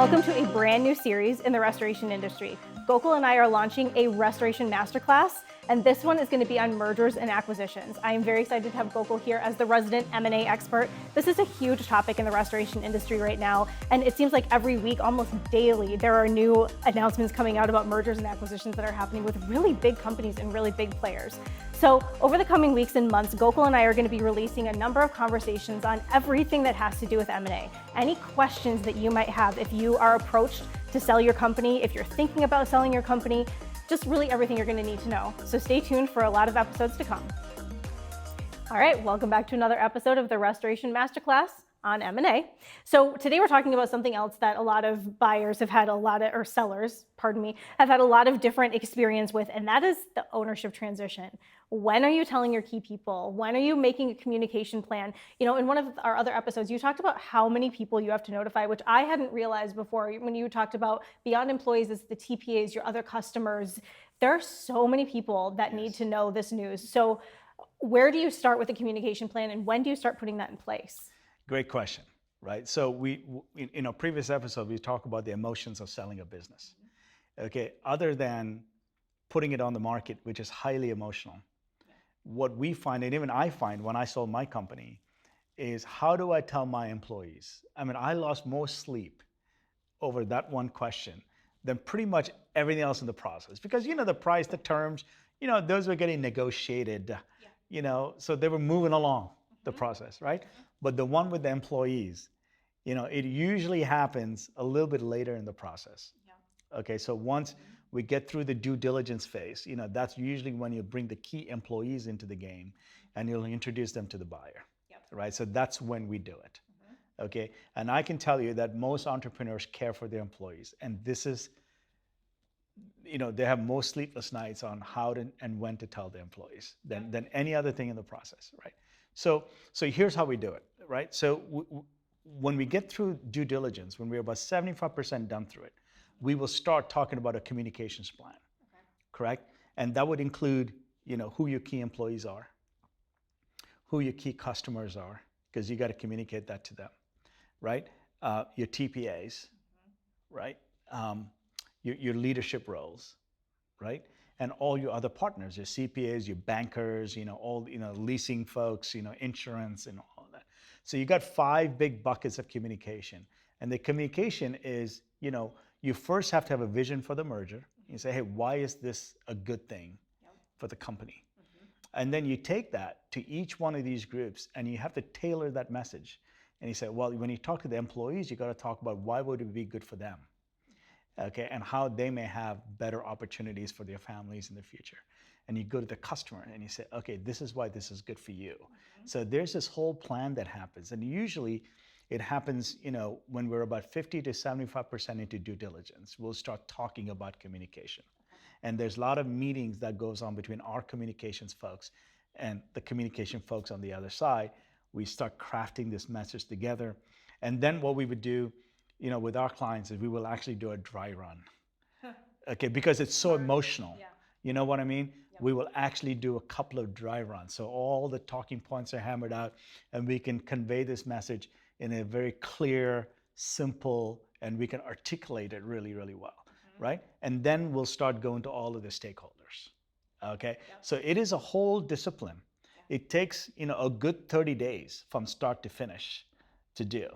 Welcome to a brand new series in the restoration industry. Gokul and I are launching a restoration masterclass, and this one is going to be on mergers and acquisitions. I am very excited to have Gokul here as the resident M&A expert. This is a huge topic in the restoration industry right now, and it seems like every week, almost daily, there are new announcements coming out about mergers and acquisitions that are happening with really big companies and really big players. So over the coming weeks and months, Gokul and I are going to be releasing a number of conversations on everything that has to do with M&A. Any questions that you might have if you are approached to sell your company, if you're thinking about selling your company, just really everything you're going to need to know. So stay tuned for a lot of episodes to come. All right, welcome back to another episode of the Restoration Masterclass on M&A. So today we're talking about something else that a lot of buyers have had or sellers, have had a lot of different experience with, and that is the ownership transition. When are you telling your key people? When are you making a communication plan? You know, in one of our other episodes, you talked about how many people you have to notify, which I hadn't realized before when you talked about beyond employees, it's the TPAs, your other customers. There are so many people that need to know this news. So where do you start with a communication plan, and when do you start putting that in place? Great question, right? So in our previous episode, we talked about the emotions of selling a business. Okay, other than putting it on the market, which is highly emotional, what we find, and even I find when I sold my company, is how do I tell my employees? I mean, I lost more sleep over that one question than pretty much everything else in the process. Because, you know, the price, the terms, you know, those were getting negotiated, you know, so they were moving along the process, right? But the one with the employees, you know, it usually happens a little bit later in the process. Okay, so once we get through the due diligence phase, you know, that's usually when you bring the key employees into the game and you'll introduce them to the buyer, right? So that's when we do it, okay? And I can tell you that most entrepreneurs care for their employees, and this is, you know, they have more sleepless nights on how to and when to tell the employees than any other thing in the process, right? So here's how we do it, right? So when we get through due diligence, when we're about 75% done through it, we will start talking about a communications plan, correct? And that would include, you know, who your key employees are, who your key customers are, because you got to communicate that to them, right? Your TPAs, right? Your leadership roles, right? And all your other partners, your CPAs, your bankers, you know, all, you know, leasing folks, you know, insurance and all that. So you got 5 big buckets of communication. And the communication is, you know, you first have to have a vision for the merger. You say, hey, why is this a good thing for the company? And then you take that to each one of these groups and you have to tailor that message. And you say, well, when you talk to the employees, you got to talk about why would it be good for them? Okay, and how they may have better opportunities for their families in the future. And you go to the customer and you say, okay, this is why this is good for you. So there's this whole plan that happens. And usually it happens, you know, when we're about 50 to 75% into due diligence, we'll start talking about communication. And there's a lot of meetings that goes on between our communications folks and the communication folks on the other side. We start crafting this message together. And then what we would do, you know, with our clients is we will actually do a dry run, okay, because it's so emotional. You know what I mean? We will actually do a couple of dry runs. So all the talking points are hammered out and we can convey this message in a very clear, simple, and we can articulate it really, really well, right? And then we'll start going to all of the stakeholders, okay? So it is a whole discipline. It takes, you know, a good 30 days from start to finish to do.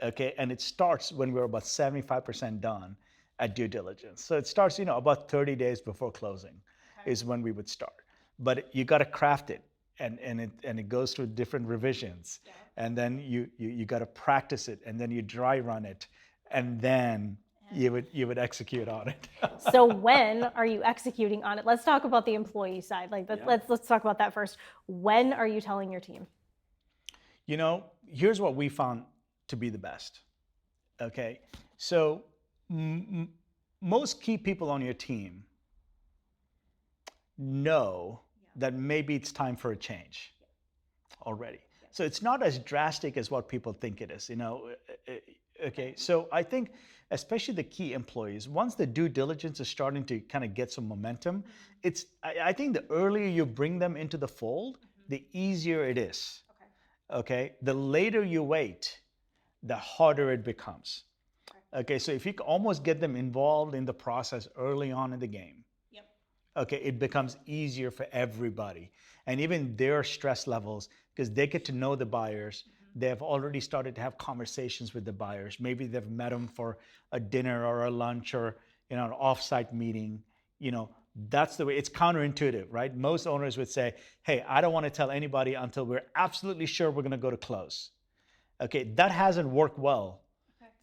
Okay, and it starts when we're about 75% done at due diligence. So it starts, you know, about 30 days before closing is when we would start. But you got to craft it, and it goes through different revisions, and then you got to practice it, and then you dry run it, and then you would execute on it. So when are you executing on it? Let's talk about the employee side. Like let's talk about that first. When are you telling your team? You know, here's what we found to be the best, okay? So most key people on your team know that maybe it's time for a change already. So it's not as drastic as what people think it is, you know, okay? So I think especially the key employees, once the due diligence is starting to kind of get some momentum, I think the earlier you bring them into the fold, the easier it is, okay? The later you wait, the harder it becomes. Okay, so if you almost get them involved in the process early on in the game, Yep. okay, it becomes easier for everybody. And even their stress levels, because they get to know the buyers, they've already started to have conversations with the buyers. Maybe they've met them for a dinner or a lunch or an offsite meeting. That's the way. It's counterintuitive, right? Most owners would say, hey, I don't want to tell anybody until we're absolutely sure we're going to go to close. Okay, that hasn't worked well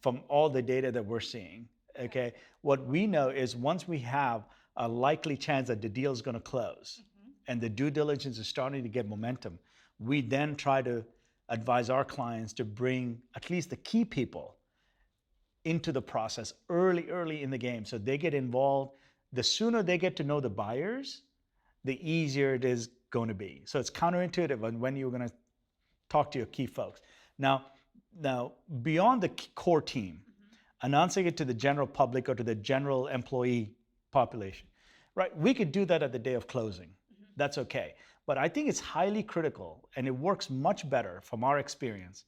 from all the data that we're seeing. Okay, what we know is once we have a likely chance that the deal is going to close and the due diligence is starting to get momentum, we then try to advise our clients to bring at least the key people into the process early in the game so they get involved. The sooner they get to know the buyers, the easier it is going to be. So it's counterintuitive on when you're going to talk to your key folks. Now beyond the core team, announcing it to the general public or to the general employee population, right? We could do that at the day of closing. That's okay. But I think it's highly critical, and it works much better from our experience,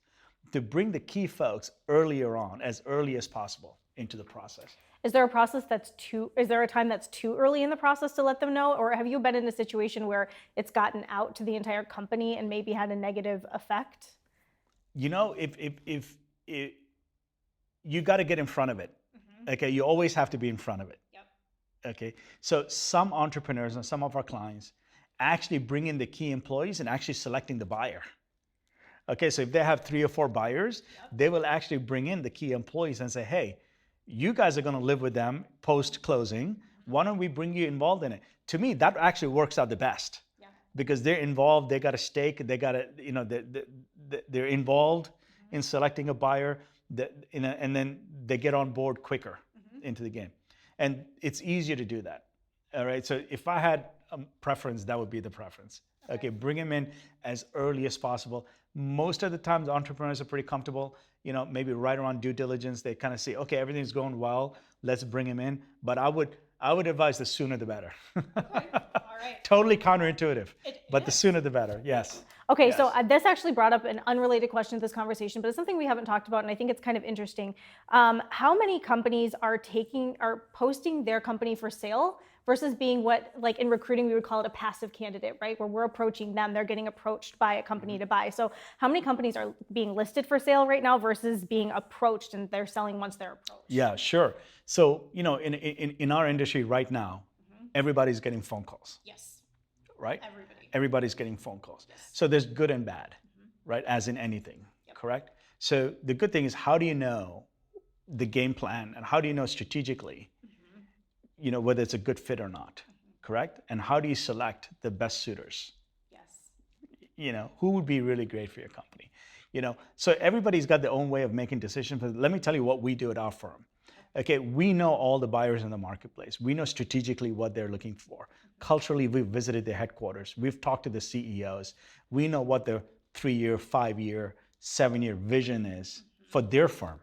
to bring the key folks earlier on, as early as possible into the process. Is there a time that's too early in the process to let them know? Or have you been in a situation where it's gotten out to the entire company and maybe had a negative effect? If you got to get in front of it. Okay, you always have to be in front of it. Yep. Okay, so some entrepreneurs and some of our clients actually bring in the key employees and actually selecting the buyer. Okay, so if they have 3 or 4 buyers, they will actually bring in the key employees and say, hey, you guys are going to live with them post-closing. Why don't we bring you involved in it? To me, that actually works out the best. Yeah. Because they're involved, they got a stake, they got they're involved in selecting a buyer, and then they get on board quicker into the game. And it's easier to do that. All right, so if I had a preference, that would be the preference. Okay, bring them in as early as possible. Most of the time, the entrepreneurs are pretty comfortable. Maybe right around due diligence, they kind of see, okay, everything's going well. Let's bring them in. But I would advise the sooner the better. Okay. All right. Totally counterintuitive, but the sooner the better. Yes. Okay, yes. So this actually brought up an unrelated question to this conversation, but it's something we haven't talked about, and I think it's kind of interesting. How many companies are posting their company for sale versus being what, like in recruiting, we would call it a passive candidate, right? Where we're approaching them, they're getting approached by a company to buy. So how many companies are being listed for sale right now versus being approached and they're selling once they're approached? Yeah, sure. So, in our industry right now, everybody's getting phone calls. Yes. Right? Everybody. Everybody's getting phone calls. Yes. So there's good and bad, right? As in anything, correct? So the good thing is, how do you know the game plan, and how do you know strategically, whether it's a good fit or not, correct? And how do you select the best suitors? Yes. Who would be really great for your company? So everybody's got their own way of making decisions. But let me tell you what we do at our firm. Okay, we know all the buyers in the marketplace. We know strategically what they're looking for. Culturally, we've visited their headquarters. We've talked to the CEOs. We know what their 3-year, 5-year, 7-year vision is for their firm,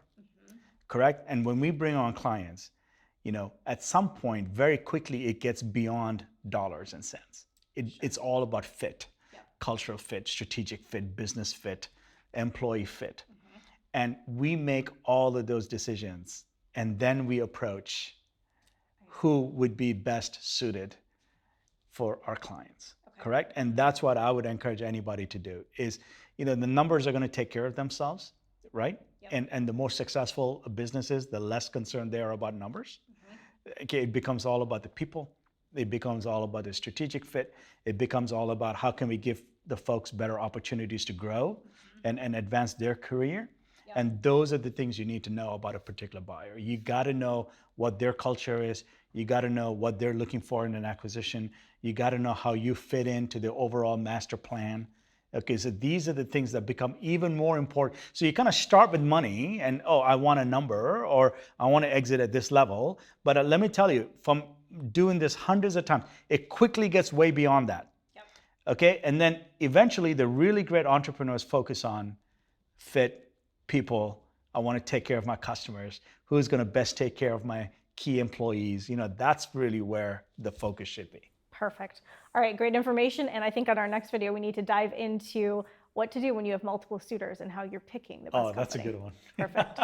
correct? And when we bring on clients, at some point, very quickly, it gets beyond dollars and cents. It's all about fit, cultural fit, strategic fit, business fit, employee fit. And we make all of those decisions, and then we approach who would be best suited for our clients, correct? And that's what I would encourage anybody to do is, the numbers are going to take care of themselves, right? Yep. And the more successful a business is, the less concerned they are about numbers. Okay, it becomes all about the people. It becomes all about the strategic fit. It becomes all about how can we give the folks better opportunities to grow and advance their career. Yep. And those are the things you need to know about a particular buyer. You got to know what their culture is. You got to know what they're looking for in an acquisition. You got to know how you fit into the overall master plan. Okay, so these are the things that become even more important. So you kind of start with money and, I want a number, or I want to exit at this level. But let me tell you, from doing this hundreds of times, it quickly gets way beyond that. Yep. Okay, and then eventually the really great entrepreneurs focus on fit, people. I want to take care of my customers. Who's going to best take care of my key employees? That's really where the focus should be. Perfect. All right, great information. And I think on our next video, we need to dive into what to do when you have multiple suitors and how you're picking the best company. That's a good one. Perfect.